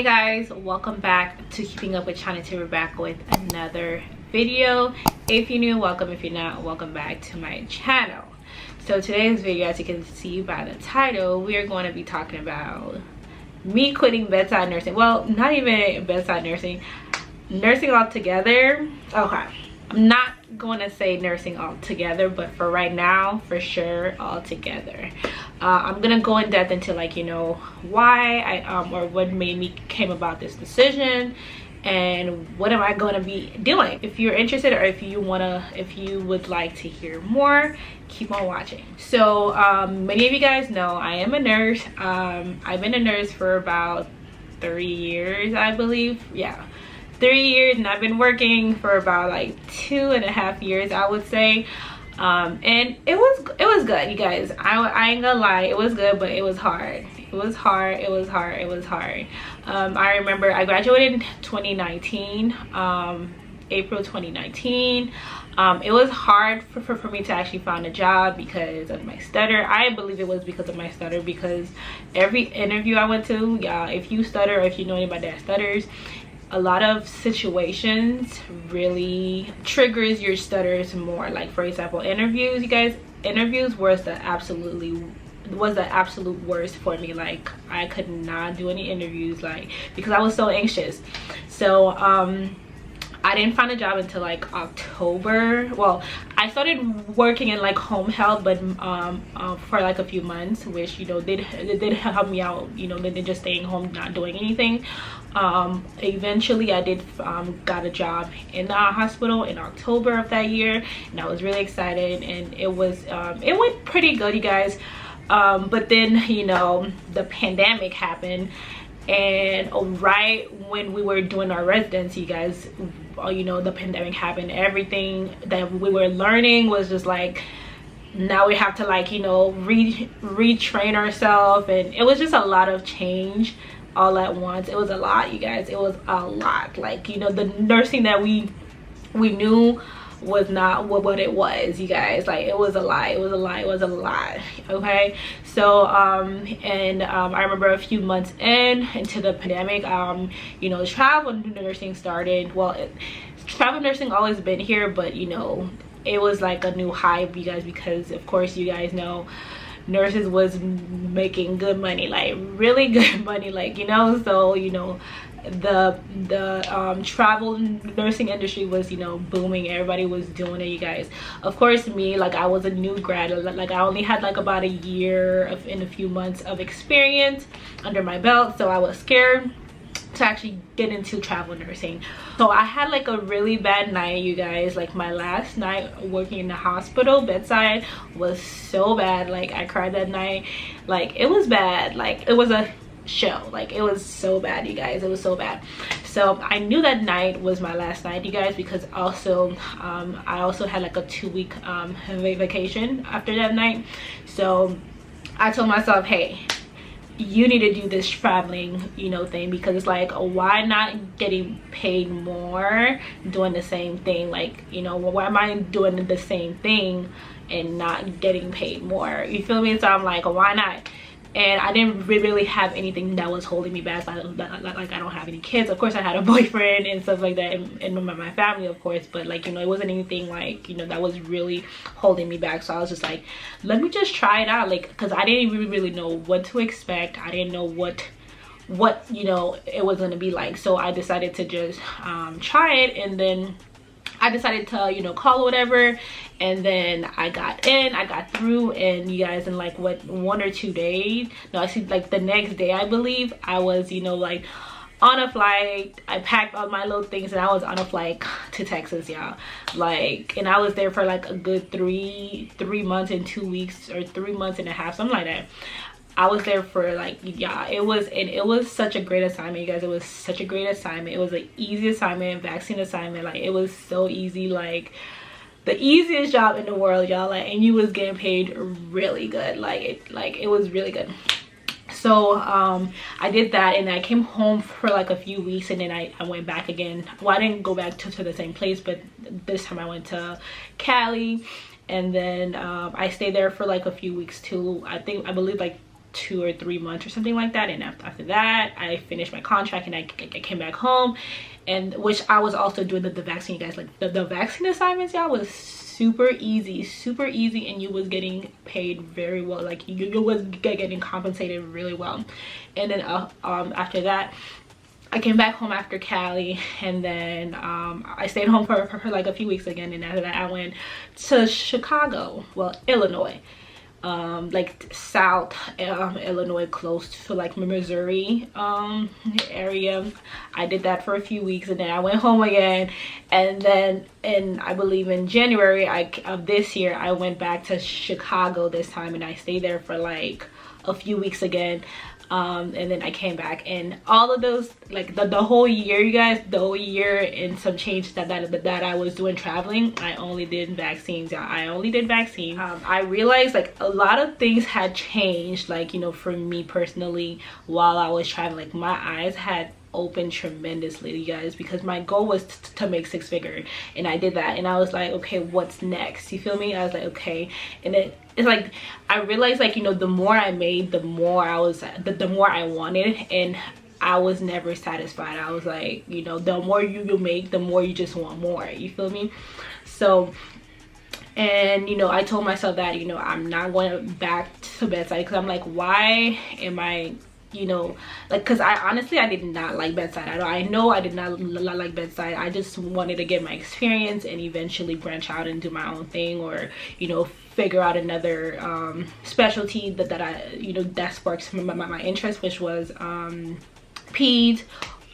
guys, welcome back to Keeping Up with Chyna. We're back with another video. If you're new, welcome. If you're not, welcome back to my channel. So today's video, as you can see by the title, we are going to be talking about me quitting bedside nursing. Well, not even bedside nursing, nursing altogether. Okay, I'm not going to say nursing altogether, but for right now, for sure, altogether. I'm gonna go in depth into, like, you know, why I or what made me came about this decision and what am I going to be doing. If you're interested, or if you would like to hear more, keep on watching. So many of you guys know I am a nurse. I've been a nurse for about 3 years, I believe. Yeah, 3 years, and I've been working for about like 2.5 years, I would say. And it was good, you guys. I ain't gonna lie, it was good, but it was hard. I remember I graduated in 2019, April 2019. It was hard for me to actually find a job because of my stutter. I believe it was because of my stutter, because every interview I went to, if you stutter, or if you know anybody that stutters, a lot of situations really triggers your stutters more. Like, for example, interviews, you guys, interviews was the absolute worst for me. Like, I could not do any interviews, like, because I was so anxious. So I didn't find a job until like October. Well, I started working in like home health, but for like a few months, which, you know, did help me out, you know, than just staying home not doing anything. Eventually I did got a job in the hospital in October of that year, and I was really excited, and it went pretty good, you guys. But then, you know, the pandemic happened, and right when we were doing our residency, you guys, you know, the pandemic happened. Everything that we were learning was just like, now we have to, like, you know, retrain ourselves, and it was just a lot of change all at once. It was a lot, you guys. It was a lot. Like, you know, the nursing that we knew was not what it was, you guys. Like, it was a lot. Okay, so I remember a few months into the pandemic, you know, travel nursing started. Well, travel nursing always been here, but, you know, it was like a new hype, you guys, because of course you guys know nurses was making good money, like really good money, like, you know. So, you know, the travel nursing industry was, you know, booming. Everybody was doing it, you guys. Of course, me, like, I was a new grad. Like, I only had like about a year and a few months of experience under my belt, so I was scared to actually get into travel nursing. So I had like a really bad night, you guys. Like, my last night working in the hospital bedside was so bad. Like, I cried that night. Like, it was bad. Like, it was a show. Like, it was so bad, you guys. It was so bad. So I knew that night was my last night, you guys, because also I also had like a 2-week vacation after that night. So I told myself, hey, you need to do this traveling, you know, thing, because it's like, why not getting paid more doing the same thing? Like, you know, why am I doing the same thing and not getting paid more? You feel me? So I'm like, why not? And I didn't really have anything that was holding me back. Like, I don't have any kids. Of course, I had a boyfriend and stuff like that, and my family, of course. But, like, you know, it wasn't anything, like, you know, that was really holding me back. So I was just like, let me just try it out. Like, because I didn't really know what to expect. I didn't know what you know, it was going to be like. So I decided to just try it, and then I decided to, you know, call or whatever, and then I got through, and you guys, in like, what, 1 or 2 days, no, I see, like, the next day, I believe, I was, you know, like, on a flight. I packed all my little things, and I was on a flight to Texas, y'all. Like, and I was there for like a good three months and 2 weeks, or 3 months and a half, something like that. I was there for, like, yeah, it was such a great assignment, you guys. It was such a great assignment. It was an easy assignment, vaccine assignment. Like, it was so easy, like the easiest job in the world, y'all. Like, and you was getting paid really good. Like, it was really good. So I did that, and I came home for like a few weeks, and then I went back again. Well, I didn't go back to the same place, but this time I went to Cali, and then I stayed there for like a few weeks too. I believe like 2 or 3 months or something like that. And after that, I finished my contract and I came back home, and which I was also doing the vaccine, you guys. Like the vaccine assignments, y'all, was super easy, and you was getting paid very well. Like you was getting compensated really well. And then after that, I came back home after Cali, and then I stayed home for like a few weeks again, and after that I went to Chicago, well, Illinois, like South Illinois, close to like Missouri area. I did that for a few weeks, and then I went home again, and then I believe in January of this year I went back to Chicago this time, and I stayed there for like a few weeks again. And then I came back, and all of those, like the whole year, you guys, the whole year and some change that I was doing traveling, I only did vaccines. Yeah, I only did vaccines. I realized like a lot of things had changed, like, you know, for me personally while I was traveling. Like my eyes had opened tremendously, you guys, because my goal was to make 6-figure, and I did that, and I was like, okay, what's next? You feel me? I was like, okay. And it's like I realized, like, you know, the more I made, the more I wanted, and I was never satisfied. I was like, you know, the more you make, the more you just want more. You feel me? So, and you know, I told myself that, you know, I'm not going back to bedside, because I'm like, why am I, you know, like, because I honestly, I did not like bedside. I know I did not like bedside. I just wanted to get my experience and eventually branch out and do my own thing, or, you know, figure out another specialty that I, you know, that sparks my interest, which was peds,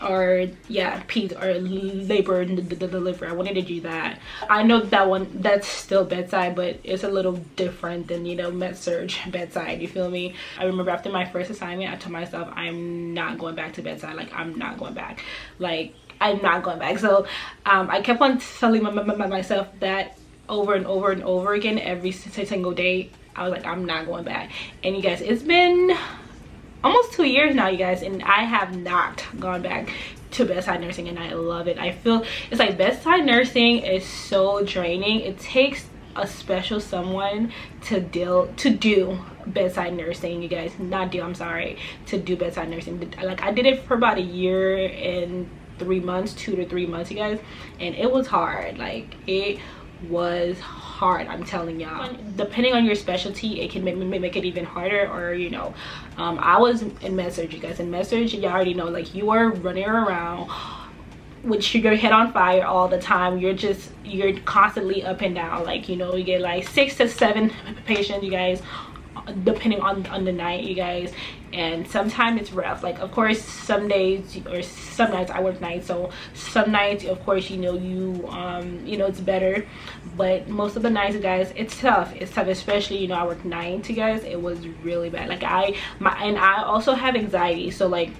or yeah, peds or labor and delivery. I wanted to do that. I know that one, that's still bedside, but it's a little different than, you know, med-surg bedside. You feel me? I remember after my first assignment, I told myself, I'm not going back to bedside. Like, I'm not going back. Like, I'm not going back. So I kept on telling myself that over and over and over again, every single day. I was like, I'm not going back. And you guys, it's been almost 2 years now, you guys, and I have not gone back to bedside nursing, and I love it. I feel it's like bedside nursing is so draining. It takes a special someone to do bedside nursing, you guys. Not deal, I'm sorry, to do bedside nursing. Like, I did it for about a year and 3 months, 2 to 3 months, you guys, and it was hard. Like, it was hard, I'm telling y'all. Depending on your specialty, it can make it even harder. Or, you know, I was in med-surg, you guys. In med-surg, you already know, like, you are running around with your head on fire all the time. You're constantly up and down. Like, you know, you get like 6 to 7 patients, you guys, depending on the night, you guys. And sometimes it's rough. Like, of course, some days or some nights I work nights, so some nights, of course, you know, you know, it's better. But most of the nights, you guys, it's tough. It's tough, especially, you know, I work nights, you guys. It was really bad. Like, and I also have anxiety, so like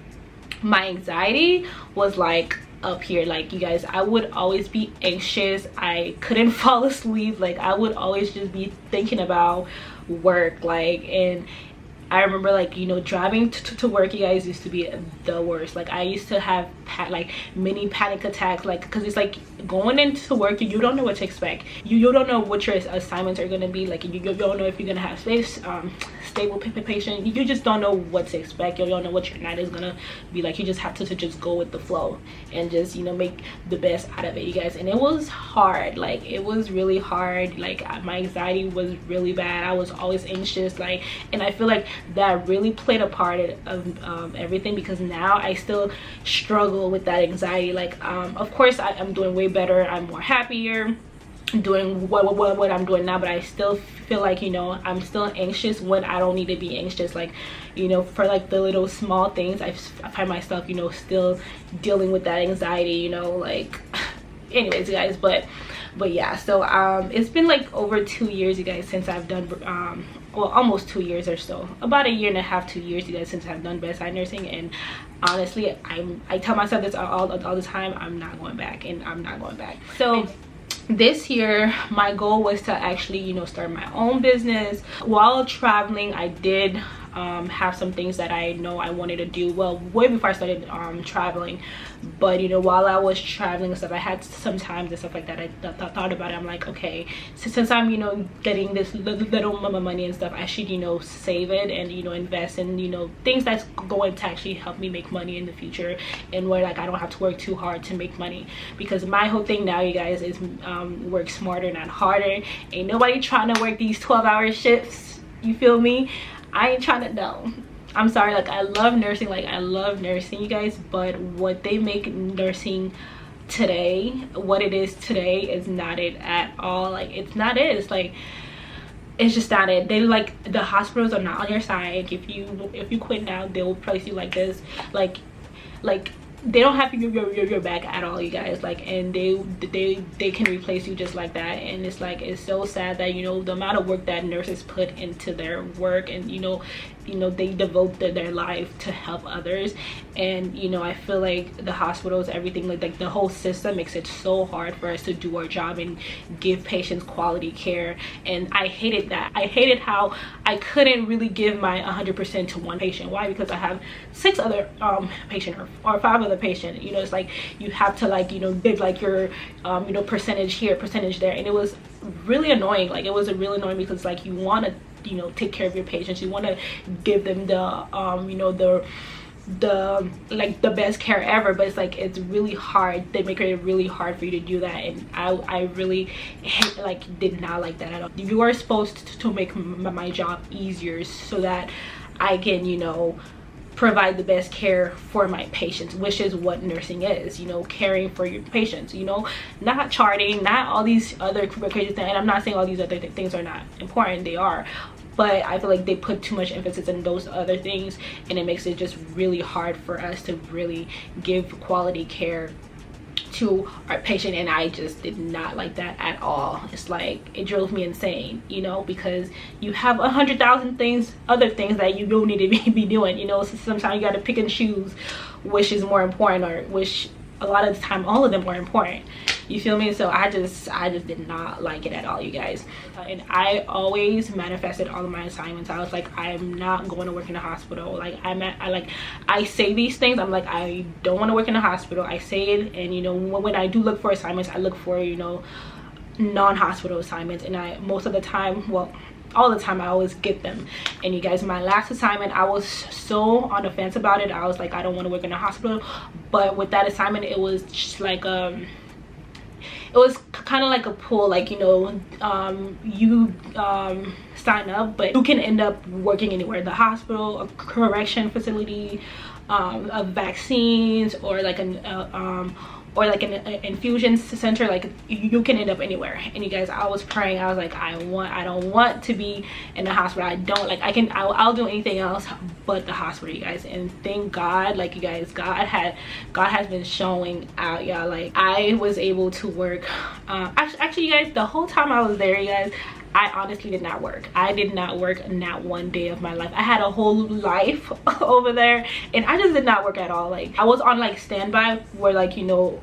my anxiety was like up here. Like, you guys, I would always be anxious. I couldn't fall asleep. Like, I would always just be thinking about work. Like, and I remember, like, you know, driving to work, you guys, used to be the worst. Like, I used to have like mini panic attacks, like, because it's like going into work, you don't know what to expect. You don't know what your assignments are going to be. Like, you don't know if you're going to have stable patient. You just don't know what to expect. You don't know what your night is going to be like. You just have to just go with the flow and just, you know, make the best out of it, you guys. And it was hard. Like, it was really hard. Like, my anxiety was really bad. I was always anxious. Like, and I feel like that really played a part of everything, because now I still struggle with that anxiety. Like, of course, I'm doing way better. I'm more happier doing what I'm doing now, but I still feel like, you know, I'm still anxious when I don't need to be anxious. Like, you know, for like the little small things, I find myself, you know, still dealing with that anxiety, you know, like, anyways, guys. But yeah, so it's been like over 2 years, you guys, since I've done well, almost 2 years or so, about 1.5 years, 2 years, you guys, since I've done bedside nursing. And honestly, I tell myself this all the time, I'm not going back, and I'm not going back. So this year, my goal was to actually, you know, start my own business. While traveling, I did have some things that I know I wanted to do, well, way before I started traveling. But you know, while I was traveling and stuff, I had some times and stuff like that. I thought about it. I'm like, okay, since I'm, you know, getting this little money and stuff, I should, you know, save it and, you know, invest in, you know, things that's going to actually help me make money in the future, and where like I don't have to work too hard to make money. Because my whole thing now, you guys, is work smarter, not harder. Ain't nobody trying to work these 12-hour shifts, you feel me? I ain't trying to, no. I'm sorry, like I love nursing, you guys, but what they make nursing today, what it is today, is not it at all. Like it's not it. It's like, it's just not it. They, like, the hospitals are not on your side. If you quit now, they will place you like this, like they don't have your back at all, you guys. Like, and they can replace you just like that. And it's like, it's so sad that, you know, the amount of work that nurses put into their work, and you know they devote their life to help others. And you know, I feel like the hospitals, everything, like the whole system makes it so hard for us to do our job and give patients quality care. And I hated that. I hated how I couldn't really give my 100% to one patient. Why? Because I have 6 other patient or 5 other patient. You know, it's like you have to, like, you know, give like your you know, percentage here, percentage there. And it was really annoying. Like it was really annoying, because like you want to, you know, take care of your patients, you want to give them the you know, the like the best care ever, but it's like, it's really hard. They make it really hard for you to do that. And I really hate, like, did not like that at all. You are supposed to make my job easier so that I can, you know, provide the best care for my patients, which is what nursing is, you know, caring for your patients, you know, not charting, not all these other crazy things. And I'm not saying all these other things are not important, they are, but I feel like they put too much emphasis in those other things, and it makes it just really hard for us to really give quality care to our patient. And I just did not like that at all. It's like, it drove me insane, you know, because you have 100,000 things, other things that you don't need to be doing, you know. So sometimes you got to pick and choose which is more important, or which, a lot of the time, all of them are important, you feel me? So I just did not like it at all, you guys. And I always manifested all of my assignments. I was like, I'm not going to work in a hospital. Like I say these things, I'm like, I don't want to work in a hospital. I say it. And you know, when I do look for assignments, I look for, you know, non-hospital assignments. And I, most of the time, well, all the time, I always get them. And you guys, my last assignment, I was so on the fence about it. I was like, I don't want to work in a hospital. But with that assignment, it was just like it was kind of like a pool, like, you know, you sign up, but you can end up working anywhere, the hospital, a correction facility, vaccines, or like an infusion center. Like, you can end up anywhere. And you guys, I was praying. I was like, I don't want to be in the hospital. I don't, like, I'll do anything else but the hospital, you guys. And thank God, like, you guys, God has been showing out, y'all. Like, I was able to work, actually, you guys, the whole time I was there, you guys, I honestly did not work. I did not work not one day of my life. I had a whole life over there, and I just did not work at all. Like, I was on like standby, where, like, you know,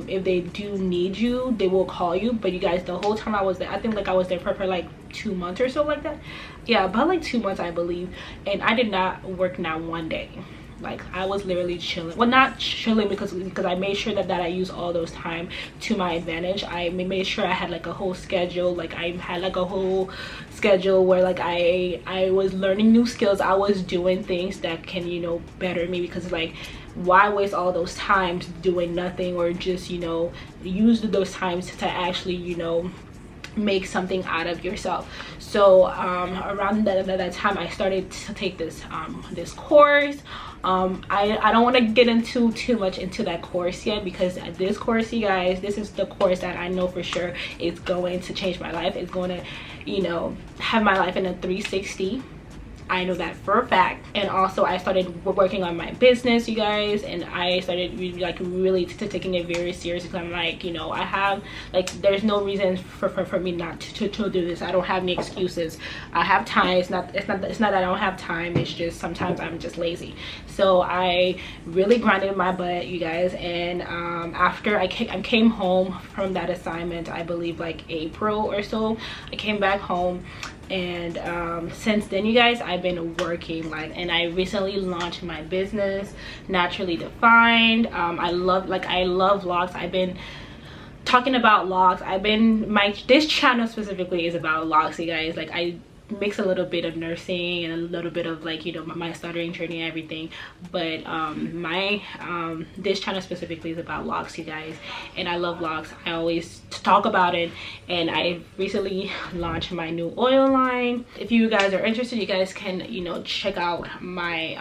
if they do need you, they will call you. But you guys, the whole time I was there, I think like I was there for like 2 months or so, like that. Yeah, about like 2 months, I believe. And I did not work not one day. Like, I was literally chilling. Well, not chilling, because I made sure that I used all those time to my advantage. I made sure I had like a whole schedule. Like, I had like a whole schedule where like I was learning new skills. I was doing things that can, you know, better me. Because like, why waste all those times doing nothing, or just, you know, use those times to actually, you know, make something out of yourself. So around that time, I started to take this this course. I don't want to get into too much into that course yet, because this course, you guys, this is the course that I know for sure is going to change my life. It's going to, you know, have my life in a 360. I know that for a fact. And also, I started working on my business, you guys, and I started really taking it very seriously, because I'm like, you know, I have, like, there's no reason for me not to do this. I don't have any excuses. I have time. It's not that I don't have time. It's just sometimes I'm just lazy. So I really grinded my butt, you guys. And after I came home from that assignment, I believe like April or so, I came back home. And since then, you guys, I've been working and I recently launched my business, Naturally Defined. I love vlogs. I've been talking about locks. This channel specifically is about locks, you guys. Like, I mix a little bit of nursing and a little bit of, like, you know, my stuttering training and everything, but this channel specifically is about locks, you guys, and I love locks. I always talk about it, and I recently launched my new oil line. If you guys are interested, you guys can, you know, check out my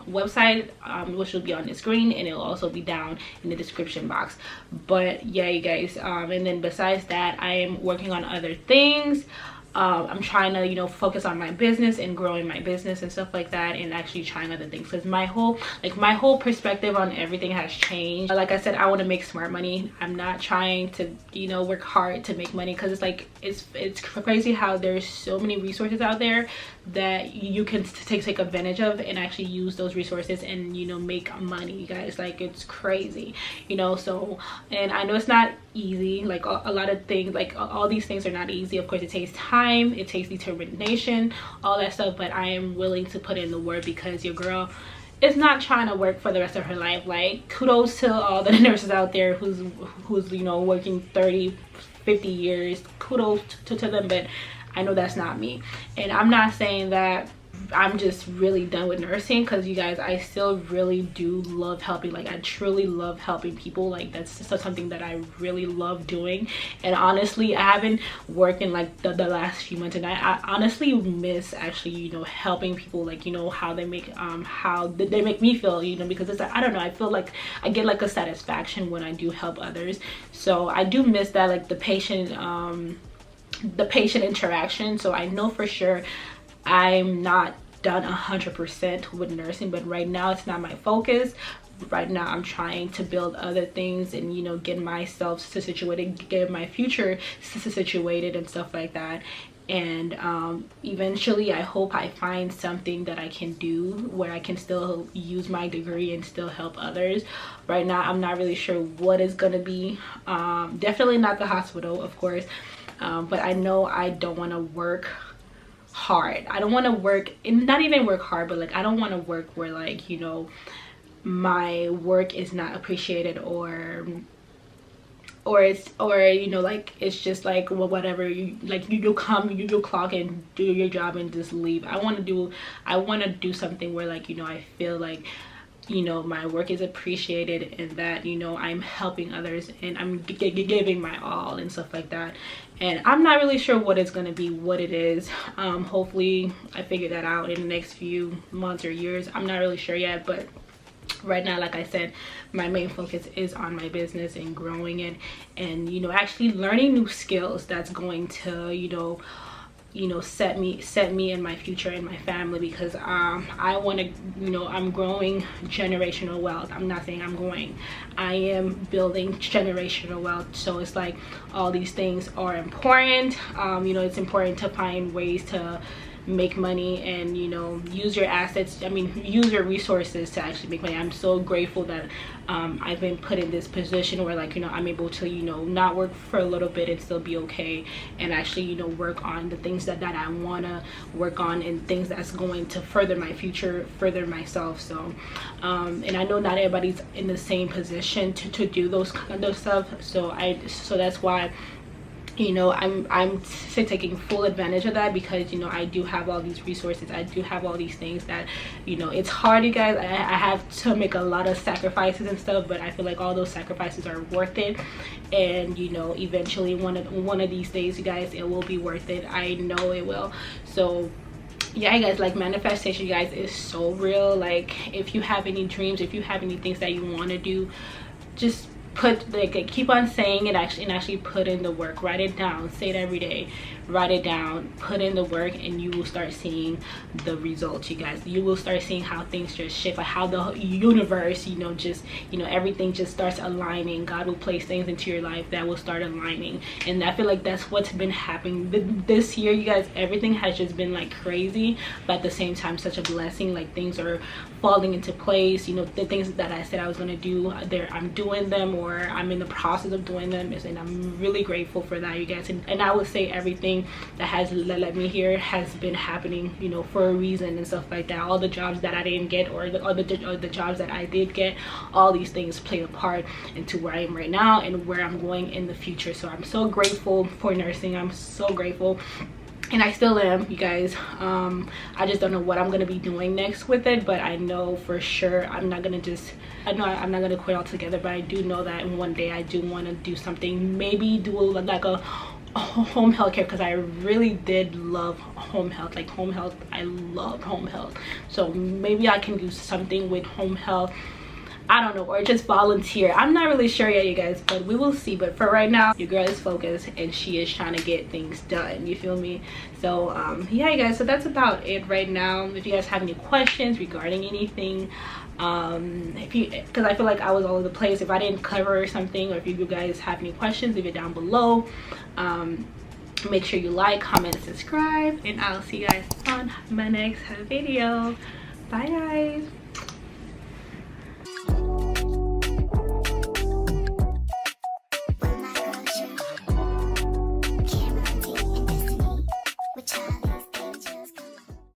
website, which will be on the screen, and it'll also be down in the description box. But yeah, you guys, and then besides that, I am working on other things. I'm trying to, you know, focus on my business and growing my business and stuff like that, and actually trying other things, because my whole perspective on everything has changed. Like I said, I want to make smart money. I'm not trying to, you know, work hard to make money, because it's like it's crazy how there's so many resources out there that you can take advantage of and actually use those resources and, you know, make money, you guys. Like, it's crazy, you know. So, and I know it's not easy. Like, a lot of things, like all these things are not easy. Of course, it takes time, it takes determination, all that stuff, but I am willing to put in the work, because your girl is not trying to work for the rest of her life. Like, kudos to all the nurses out there who's you know, working 30-50 years. Kudos to them, but I know that's not me. And I'm not saying that I'm just really done with nursing, because you guys, I still really do love helping. Like, I truly love helping people. Like, that's something that I really love doing. And honestly, I haven't worked in like the last few months, and I honestly miss actually, you know, helping people, like, you know, how they make me feel, you know, because it's like, I don't know, I feel like I get like a satisfaction when I do help others. So I do miss that, like the patient interaction. So I know for sure I'm not done 100% with nursing, but right now it's not my focus. Right now I'm trying to build other things and, you know, get myself situated, get my future situated and stuff like that. And eventually I hope I find something that I can do where I can still use my degree and still help others. Right now I'm not really sure what it's gonna be. Definitely not the hospital, of course, but I know I don't want to work hard. I don't want to work, and not even work hard, but like, I don't want to work where, like, you know, my work is not appreciated, or you know, like, it's just like, well, whatever, you'll clock and do your job and just leave. I want to do something where, like, you know, I feel like, you know, my work is appreciated, and that, you know, I'm helping others and I'm giving my all and stuff like that. And I'm not really sure what it's going to be, what it is. Hopefully I figure that out in the next few months or years. I'm not really sure yet, but right now, like I said, my main focus is on my business and growing it, and, you know, actually learning new skills that's going to, you know, set me in my future and my family, because I want to, you know, I'm growing generational wealth. I'm not saying I am building generational wealth. So it's like, all these things are important. You know, it's important to find ways to make money and, you know, use your assets, use your resources to actually make money. I'm so grateful that I've been put in this position where, like, you know, I'm able to, you know, not work for a little bit and still be okay, and actually, you know, work on the things that I want to work on, and things that's going to further my future, further myself. So and I know not everybody's in the same position to do those kind of stuff, so that's why, you know, I'm taking full advantage of that, because, you know, I do have all these resources, I do have all these things that, you know, it's hard, you guys. I have to make a lot of sacrifices and stuff, but I feel like all those sacrifices are worth it. And, you know, eventually one of these days, you guys, it will be worth it. I know it will. So yeah, you guys, like, manifestation, you guys, is so real. Like, if you have any dreams, if you have any things that you want to do, just keep on saying it, actually put in the work. Write it down, say it every day, write it down, put in the work, and you will start seeing the results, you guys. You will start seeing how things just shift, like how the universe, you know, just, you know, everything just starts aligning. God will place things into your life that will start aligning, and I feel like that's what's been happening this year, you guys. Everything has just been like crazy, but at the same time such a blessing. Like, things are falling into place, you know, the things that I said I was going to do, I'm doing them, or I'm in the process of doing them, and I'm really grateful for that, you guys. And I would say everything that has led me here has been happening, you know, for a reason and stuff like that. All the jobs that I didn't get, or the jobs that I did get, all these things played a part into where I am right now and where I'm going in the future. So I'm so grateful for nursing. I'm so grateful, and I still am, you guys. I just don't know what I'm going to be doing next with it, but I know for sure I'm not going to quit altogether. But I do know that one day I do want to do something, maybe do like a home health care, because I really did love home health. Like home health, I loved home health. So maybe I can do something with home health, I don't know, or just volunteer. I'm not really sure yet, you guys, but we will see. But for right now, your girl is focused and she is trying to get things done, you feel me? So yeah, you guys, so that's about it right now. If you guys have any questions regarding anything, because I feel like I was all over the place, if I didn't cover something, or if you guys have any questions, leave it down below. Make sure you like, comment, and subscribe, and I'll see you guys on my next video. Bye guys.